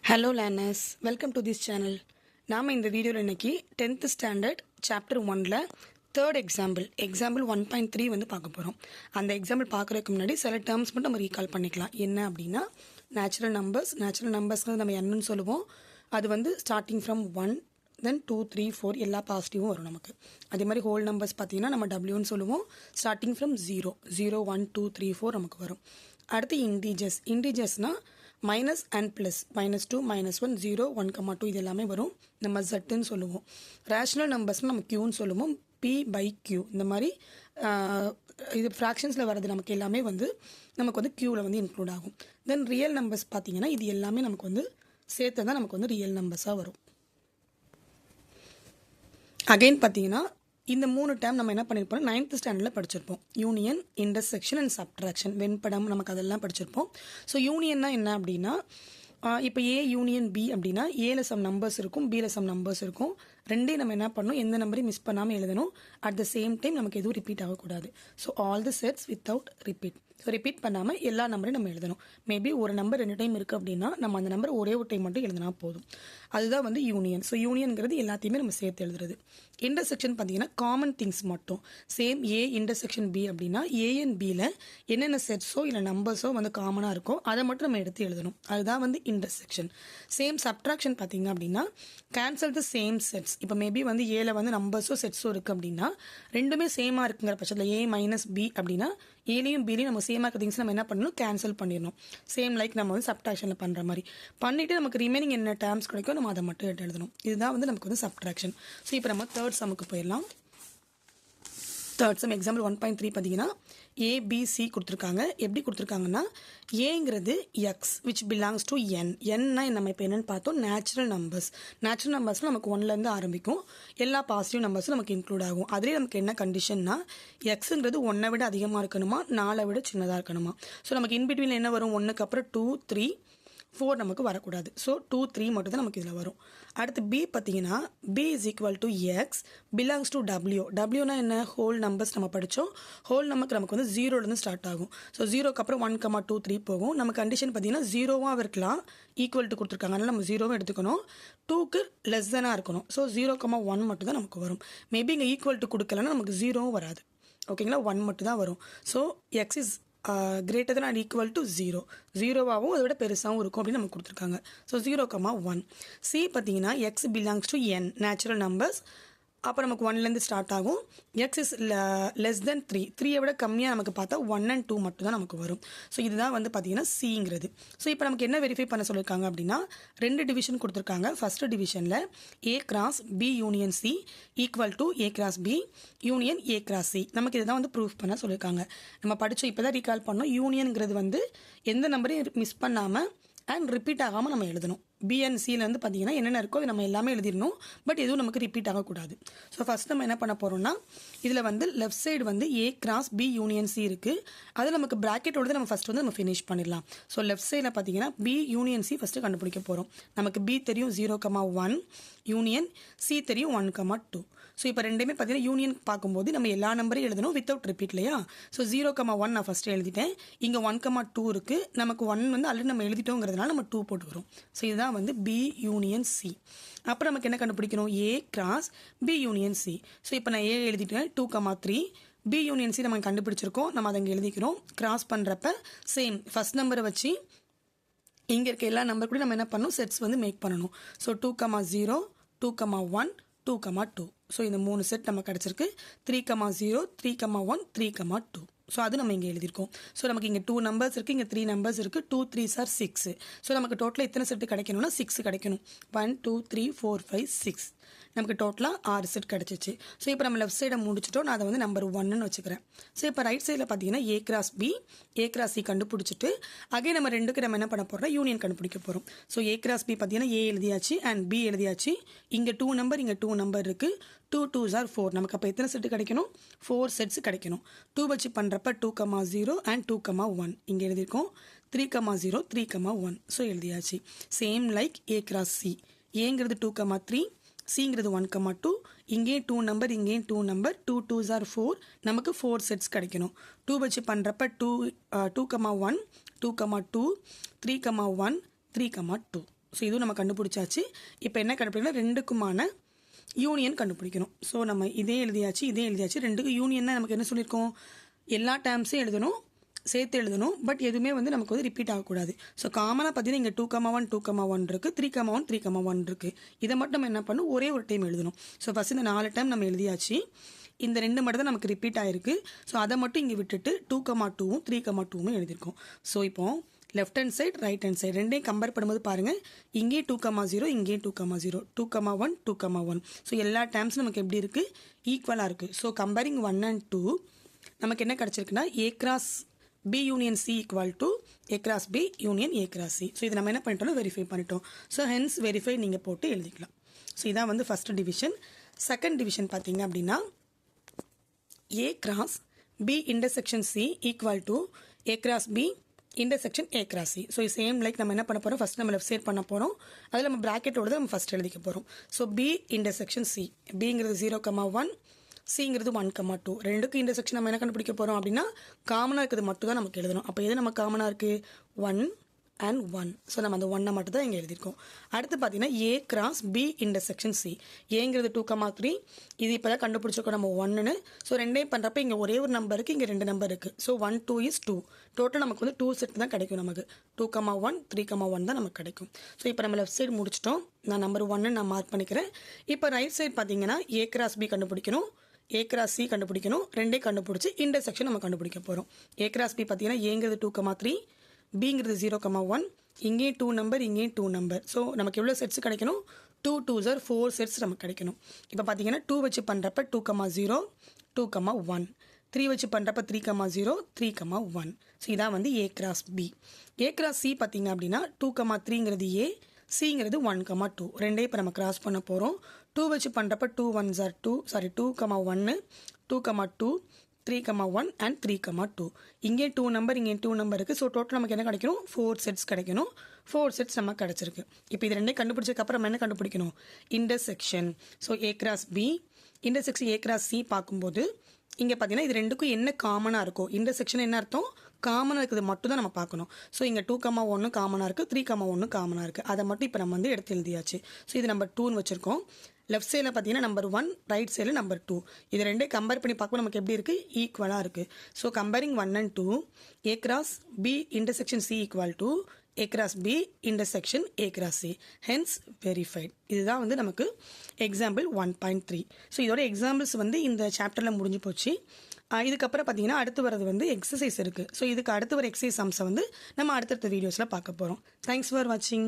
Hello learners, welcome to this channel. நாம இந்த வீடியோல இன்னைக்கு 10th ஸ்டாண்டர்ட் சாப்டர் 1ல third example 1.3 வந்து பார்க்க போறோம். அந்த எக்ஸாம்பிள் பார்க்கறதுக்கு முன்னாடி சில டேர்ம்ஸ் மட்டும் நம்ம ரீகால் பண்ணிக்கலாம். என்ன அப்படினா நேச்சுரல் நம்பர்ஸ்க்கு நம்ம என்னன்னு சொல்லுவோம். அது வந்து ஸ்டார்டிங் ஃப்ரம் 1 then 2 3 4 எல்லா பாசிட்டிவும் வரும் நமக்கு. அதே மாதிரி ஹோல் நம்பர்ஸ் பார்த்தீங்கன்னா நம்ம W ன்னு சொல்லுவோம். ஸ்டார்டிங் ஃப்ரம் 0 1 2 3 4 நமக்கு வரும். அடுத்து இன்டிஜர்ஸ்னா minus and plus -2 -1 0 1 2 இது எல்லாமே வரும். நம்ம Z ன்னு சொல்லுவோம். ரேஷனல் நம்பர்ஸ்னா நம்ம Q ன்னு சொல்லுவோம். P/Q இந்த மாதிரி இது ஃப்ராக்ஷன்ஸில் வர்றது நமக்கு எல்லாமே வந்து நமக்கு வந்து Qவில் வந்து இன்க்ளூட் ஆகும். தென் ரியல் நம்பர்ஸ் பார்த்தீங்கன்னா இது எல்லாமே நமக்கு வந்து சேர்த்து தான் நமக்கு வந்து ரியல் நம்பர்ஸாக வரும். அகைன் பார்த்தீங்கன்னா இந்த 3 டேர்ம் நம்ம என்ன பண்ணியிருப்போம் 9th ஸ்டாண்டர்டில் படிச்சிருப்போம். யூனியன், இன்டர்செக்ஷன் அண்ட் சப்ட்ராக்ஷன் வெண்படம் நமக்கு அதெல்லாம் படிச்சிருப்போம். ஸோ யூனியன்னா என்ன அப்படின்னா இப்போ ஏ யூனியன் பி அப்படின்னா ஏல சம் நம்பர்ஸ் இருக்கும், பியில் சம் நம்பர்ஸ் இருக்கும். ரெண்டையும் நம்ம என்ன பண்ணணும், எந்த நம்பரையும் மிஸ் பண்ணாமல் எழுதணும். அட் த சேம் டைம் நமக்கு எதுவும் ரிப்பீட் ஆகக்கூடாது. So all the sets without repeat. So repeat பண்ணாமல் எல்லா நம்பரையும் நம்ம எழுதணும். மேபி ஒரு நம்பர் 2 டைம் இருக்குது அப்படின்னா நம்ம அந்த நம்பர் ஒரே ஒரு டைம் மட்டும் எழுதினா போதும். அதுதான் வந்து யூனியன். ஸோ யூனியன்கிறது எல்லாத்தையுமே நம்ம சேர்த்து எழுதுறது. இன்டர்செக்ஷன் பார்த்தீங்கன்னா காமன் திங்ஸ் மட்டும். சேம் ஏ இன்டர்செக்ஷன் பி அப்படின்னா ஏ அண்ட் பியில் என்னென்ன செட்ஸோ இல்லை நம்பர்ஸோ வந்து காமனாக இருக்கோ அதை மட்டும் நம்ம எடுத்து எழுதணும். அதுதான் வந்து இன்டர்செக்ஷன். சேம் சப்ட்ராக்ஷன் பார்த்தீங்க அப்படின்னா கேன்சல் த சேம் செட்ஸ். இப்போ மேபி வந்து ஏல வந்து நம்பர்ஸோ செட்ஸோ இருக்குது அப்படின்னா ரெண்டுமே சேமாக இருக்குங்கிற பட்சத்தில் ஏ மைனஸ் பி அப்படின்னா ஏலையும் பிலையும் நம்ம சேமாக இருக்க திங்ஸ் நம்ம என்ன பண்ணணும், கேன்சல் பண்ணிடணும். சேம் லைக் நம்ம வந்து சப்ட்ராக்ஷனில் பண்ணுற மாதிரி பண்ணிவிட்டு நமக்கு ரிமைனிங் என்ன டேர்ம்ஸ் கிடைக்கும் நம்ம அதை மட்டும் எடுத்து எழுதணும். இதுதான் வந்து நமக்கு வந்து சப்ட்ராக்ஷன். ஸோ இப்போ நம்ம தேர்ட் சம்முக்கு போயிடலாம். தேர்ட் சம் எக்ஸாம்பிள் 1.3 பார்த்தீங்கன்னா ஏபிசி கொடுத்துருக்காங்க. எப்படி கொடுத்துருக்காங்கன்னா ஏங்கிறது எக்ஸ் விச் பிலாங்ஸ் டு என். என்னா நம்ம இப்போ என்னென்னு பார்த்தோம், நேச்சுரல் நம்பர்ஸில் நமக்கு 1லேருந்து ஆரம்பிக்கும். எல்லா பாசிட்டிவ் நம்பர்ஸும் நமக்கு இன்க்ளூட் ஆகும். அதுலேயே நமக்கு என்ன கண்டிஷன்னா எக்ஸுங்கிறது 1 விட அதிகமாக இருக்கணுமா 4 விட சின்னதாக இருக்கணுமா. ஸோ நமக்கு இன்பிட்வீனில் என்ன வரும், 1க்கு அப்புறம் 2 3 4 நமக்கு வரக்கூடாது. ஸோ 2 3 மட்டும் தான் நமக்கு இதில் வரும். அடுத்து பி பார்த்தீங்கன்னா B is equal to X belongs to டபிள்யூனா என்ன, ஹோல் நம்பர்ஸ் நம்ம படித்தோம். ஹோல் நம்பருக்கு நமக்கு வந்து 0லேருந்து ஸ்டார்ட் ஆகும். ஸோ 0க்கு அப்புறம் 1 2 3 போகும். நம்ம கண்டிஷன் பார்த்தீங்கன்னா 0வாக இருக்கலாம், ஈக்குவல் டு கொடுத்துருக்காங்க. அதனால் நம்ம 0வாக எடுத்துக்கணும். 2க்கு லெஸ் தானாக இருக்கணும். ஸோ 0,1 மட்டும் தான் நமக்கு வரும். மேபி இங்கே ஈக்குவல் டு கொடுக்கலன்னா நமக்கு 0வும் வராது. ஓகேங்களா, 1 மட்டும் தான் வரும். So X is greater than or equal to 0 0வாகவும் அதை விட பெருசாகவும் இருக்கும் அப்படின்னு நமக்கு கொடுத்துருக்காங்க. ஸோ 0,1. சி பார்த்தீங்கன்னா X belongs to n natural numbers. அப்போ நமக்கு 1லேருந்து ஸ்டார்ட் ஆகும். எக்ஸ் இஸ் லெஸ் தென் 3 விட கம்மியாக நமக்கு பார்த்தா 1 and 2 மட்டும் தான் நமக்கு வரும். ஸோ இதுதான் வந்து பார்த்தீங்கன்னா சிங்கிறது. ஸோ இப்போ நமக்கு என்ன வெரிஃபை பண்ண சொல்லியிருக்காங்க அப்படின்னா 2 டிவிஷன் கொடுத்துருக்காங்க. ஃபர்ஸ்ட் டிவிஷனில் A cross B union C equal to A cross B union A cross C. நமக்கு இதுதான் வந்து ப்ரூஃப் பண்ண சொல்லியிருக்காங்க. நம்ம படித்தோம், இப்போ தான் ரீகால் பண்ணோம். யூனியனுங்கிறது வந்து எந்த நம்பரையும் மிஸ் பண்ணாமல் அண்ட் ரிப்பீட் ஆகாமல் நம்ம எழுதணும். பி அண்ட் சியில் வந்து பார்த்தீங்கன்னா என்னென்ன இருக்கோ அது நம்ம எல்லாமே எழுதிடணும். பட் எதுவும் நமக்கு ரிப்பீட் ஆகக்கூடாது. ஸோ ஃபஸ்ட் நம்ம என்ன பண்ண போகிறோம்னா இதில் வந்து லெஃப்ட் சைடு வந்து A cross B union C இருக்குது. அது நமக்கு ப்ராக்கெட்டோடு நம்ம ஃபஸ்ட் வந்து நம்ம ஃபினிஷ் பண்ணிடலாம். ஸோ லெஃப்ட் சைடில் பார்த்தீங்கன்னா பி யூனியன் சி ஃபஸ்ட்டு கண்டுபிடிக்க போகிறோம். நமக்கு பி தெரியும் 0,1 யூனியன் சி தெரியும் 1,2. ஸோ இப்போ ரெண்டுமே பார்த்தீங்கன்னா யூனியன் பார்க்கும்போது நம்ம எல்லா நம்பரையும் எழுதணும் வித்தவுட் ரிப்பீட் இல்லையா. ஸோ 0,1 நான் ஃபஸ்ட்டு எழுதிட்டேன். இங்கே 1,2 இருக்குது. நமக்கு 1 வந்து ஆல்ரெடி நம்ம எழுதிட்டோங்கிறதுனால நம்ம 2 போட்டு வரும். ஸோ இதுதான் வந்து பி யூனியன் சி. அப்புறம் நமக்கு என்ன கண்டுபிடிக்கணும், A cross B union C. So இப்போ நான் ஏ எழுதிட்டேன் 2,3. பி யூனியன் சி நம்ம கண்டுபிடிச்சிருக்கோம். நம்ம அதை இங்கே எழுதிக்கிறோம். கிராஸ் பண்ணுறப்ப சேம் ஃபஸ்ட் நம்பரை வச்சு இங்கே இருக்க எல்லா நம்பர் கூட நம்ம என்ன பண்ணணும், செட்ஸ் வந்து மேக் பண்ணணும். ஸோ 2,0 2,1 2,2. ஸோ இந்த 3 செட் நம்ம கிடச்சிருக்கு. 3,0 3,1 3,2. ஸோ அது நம்ம இங்கே எழுதியிருக்கோம். ஸோ நமக்கு இங்கே 2 நம்பர்ஸ் இருக்குது, இங்கே 3 நம்பர்ஸ் இருக்குது. 2 3s are 6. ஸோ நமக்கு டோட்டலாக எத்தனை செட்டு கிடைக்கணும்னா 6 கிடைக்கணும். 1 2 3 4 5 6 நமக்கு டோட்டலாக 6 செட் கிடச்சிச்சு. ஸோ இப்போ நம்ம லெஃப்ட் சைடை முடிச்சிட்டோம். நான் அதை வந்து நம்பர் 1ன்னு வச்சுக்கிறேன். ஸோ இப்போ ரைட் சைடில் பார்த்தீங்கன்னா A cross B A cross C கண்டுபிடிச்சிட்டு அகே நம்ம ரெண்டுக்கு நம்ம என்ன பண்ண போகிறோம், யூனியன் கண்டுபிடிக்க போகிறோம். ஸோ ஏ கிராஸ் பி பார்த்தீங்கன்னா ஏ எழுதியாச்சு அண்ட் பி எழுதியாச்சு. இங்கே 2 நம்பர் இங்கே 2 நம்பர் இருக்குது. 2 2s are 4. நமக்கு அப்போ எத்தனை செட்டு கிடைக்கணும், 4 செட்ஸ் கிடைக்கணும். 2 வச்சு பண்ணுறப்ப 2,0 அண்ட் 2,1 இங்கே எழுதியிருக்கோம். 3,0 3,1. ஸோ எழுதியாச்சு. Same like A cross C. ஏங்கிறது 2,3 சிங்கிறது 1,2. இங்கே 2 நம்பர் இங்கே 2 நம்பர். 2 2s are 4. நமக்கு 4 செட்ஸ் கிடைக்கணும். 2 வச்சு பண்ணுறப்ப 2,1 2,2 3,1 3,2. ஸோ இதுவும் நம்ம கண்டுபிடிச்சாச்சு. இப்போ என்ன கண்டுபிடிக்கணும், ரெண்டுக்குமான யூனியன் கண்டுபிடிக்கணும். ஸோ நம்ம இதே எழுதியாச்சு. ரெண்டுக்கு யூனியன் தான் நமக்கு என்ன சொல்லியிருக்கோம், எல்லா டேர்ம்ஸையும் எழுதணும், சேர்த்து எழுதணும். பட் எதுவுமே வந்து நமக்கு வந்து ரிப்பீட் ஆகக்கூடாது. ஸோ காமனாக பார்த்தீங்கன்னா இங்கே 2,1 2,1 இருக்குது, 3,1 3,1 இருக்குது. இதை மட்டும் நம்ம என்ன பண்ணணும், ஒரே ஒரு டைம் எழுதணும். ஸோ ஃபஸ்ட் இந்த 4 டைம் நம்ம எழுதியாச்சு. இந்த 2 மட்டும் தான் நமக்கு ரிப்பீட் ஆகிருக்கு. ஸோ அதை மட்டும் இங்கே விட்டுட்டு 2,2வும் 3,2வும் எழுதியிருக்கோம். ஸோ இப்போ left hand side right hand side ரெண்டையும் கம்பேர் பண்ணும்போது பாருங்கள், இங்கே 2,0 இங்கே 2,0 2,1 2,1. ஸோ எல்லா டேர்ம்ஸும் நமக்கு எப்படி இருக்குது, ஈக்குவலாக இருக்குது. ஸோ கம்பேரிங் 1 and 2 நமக்கு என்ன கிடச்சிருக்குன்னா A cross B union C equal to A cross B union A cross C. So இது நம்ம என்ன பண்ணிட்டோம், வெரிஃபை பண்ணிட்டோம். ஸோ ஹென்ஸ் வெரிஃபை நீங்கள் போட்டு எழுதிக்கலாம். ஸோ இதான் வந்து ஃபஸ்ட் டிவிஷன். செகண்ட் டிவிஷன் பார்த்தீங்க அப்படின்னா A cross B intersection C equal to A cross B intersection A cross C. So same like நம்ம என்ன பண்ண போகிறோம், ஃபஸ்ட் நம்ம லெஃப்ட் சைட் பண்ண போகிறோம். அதில் நம்ம ப்ராக்கெட்டோட நம்ம ஃபஸ்ட் எழுதிக்க போகிறோம். So B intersection C, Bங்கிறது 0,1, சிங்கிறது 1,2. ரெண்டுக்கும் இன்டர்செக்ஷன் நம்ம என்ன கண்டுபிடிக்க போகிறோம் அப்படின்னா காமனாக இருக்கிறது மட்டும் தான் நமக்கு எழுதணும். அப்போ எது நம்ம காமனாக இருக்குது, 1 and 1. ஸோ நம்ம அந்த 1 மட்டும் தான் இங்கே எழுதியிருக்கோம். அடுத்து பார்த்தீங்கன்னா A cross B intersection C, ஏங்கிறது 2,3, இது இப்போ தான் கண்டுபிடிச்சிருக்கோம் நம்ம 1ன்னு. ஸோ ரெண்டையும் பண்ணுறப்ப இங்கே ஒரே ஒரு நம்பர் இருக்குது, இங்கே 2 நம்பர் இருக்குது. So 1 2 is 2. டோட்டல் நமக்கு வந்து 2 செட் தான் கிடைக்கும். நமக்கு 2,1 3,1 தான் நமக்கு கிடைக்கும். ஸோ இப்போ நம்ம லெஃப்ட் சைடு முடிச்சிட்டோம். நான் நம்பர் 1 நான் மார்க் பண்ணிக்கிறேன். இப்போ ரைட் சைடு பார்த்தீங்கன்னா A cross B கண்டுபிடிக்கணும், A cross C கண்டுபிடிக்கணும். ரெண்டே கண்டுபிடிச்சி இன்டர்செக்ஷன் நம்ம கண்டுபிடிக்க போகிறோம். A cross B பார்த்தீங்கன்னா ஏங்கிறது 2,3, Bங்கிறது 0,1, இங்கேயும் 2 நம்பர், இங்கேயும் 2 நம்பர். ஸோ நமக்கு எவ்வளோ செட்ஸ் கிடைக்கணும், 2 2s are 4 செட்ஸ் நமக்கு கிடைக்கணும். இப்போ பார்த்தீங்கன்னா 2 வச்சு பண்ணுறப்ப 2,0 2,1, 3 வச்சு பண்ணுறப்ப 3,0 3,1. ஸோ இதான் வந்து A cross B. A cross C பார்த்தீங்க அப்படின்னா 2,3ங்கிறது A, சிங்கிறது 1,2. ரெண்டே இப்போ நம்ம கிராஸ் பண்ண போகிறோம். 2 வச்சு பண்ணுறப்ப 2 1s are 2, 2,1 2,2 3,1 and 3,2. இங்கே 2 நம்பர், இங்கே 2 நம்பர் இருக்குது. ஸோ டோட்டல் நமக்கு என்ன கிடைக்கணும், 4 செட்ஸ் கிடைக்கணும். 4 செட்ஸ் நமக்கு கிடச்சிருக்கு. இப்போ இது ரெண்டே கண்டுபிடிச்சதுக்கப்புறம் நம்ம என்ன கண்டுபிடிக்கணும், intersection. So A cross B intersection A cross C பார்க்கும்போது இங்கே பார்த்தீங்கன்னா இது ரெண்டுக்கும் என்ன காமனாக இருக்கும், இன்டர்செக்ஷன் என்ன அர்த்தம், காமனாக இருக்குது மட்டும் தான் நம்ம பார்க்கணும். ஸோ இங்கே 2,1 காமனாக இருக்குது, 3,1 காமனாக இருக்குது. அதை மட்டும் இப்போ நம்ம வந்து எடுத்து எழுதியாச்சு. ஸோ இது நம்பர் 2ன்னு வச்சுருக்கோம். லெஃப்ட் சைடில் பார்த்தீங்கன்னா நம்பர் 1, ரைட் சைடில் நம்பர் 2. இது ரெண்டே கம்பேர் பண்ணி பார்க்கும்போது நமக்கு எப்படி இருக்குது, ஈக்குவலாக இருக்குது. So comparing 1 and 2, A cross B intersection C equal to A cross B intersection A cross C. Hence verified. இதுதான் வந்து நமக்கு எக்ஸாம்பிள் 1.3. ஸோ இதோட எக்ஸாம்பிள்ஸ் வந்து இந்த சாப்டரில் முடிஞ்சு போச்சு. இதுக்கப்புறம் பார்த்தீங்கன்னா அடுத்து வரது வந்து எக்ஸசைஸ் இருக்குது. ஸோ இதுக்கு அடுத்து வர எக்ஸசைஸ் அம்சம் வந்து நம்ம அடுத்தடுத்த வீடியோஸில் பார்க்க போகிறோம். தேங்க்ஸ் ஃபார் வாட்சிங்.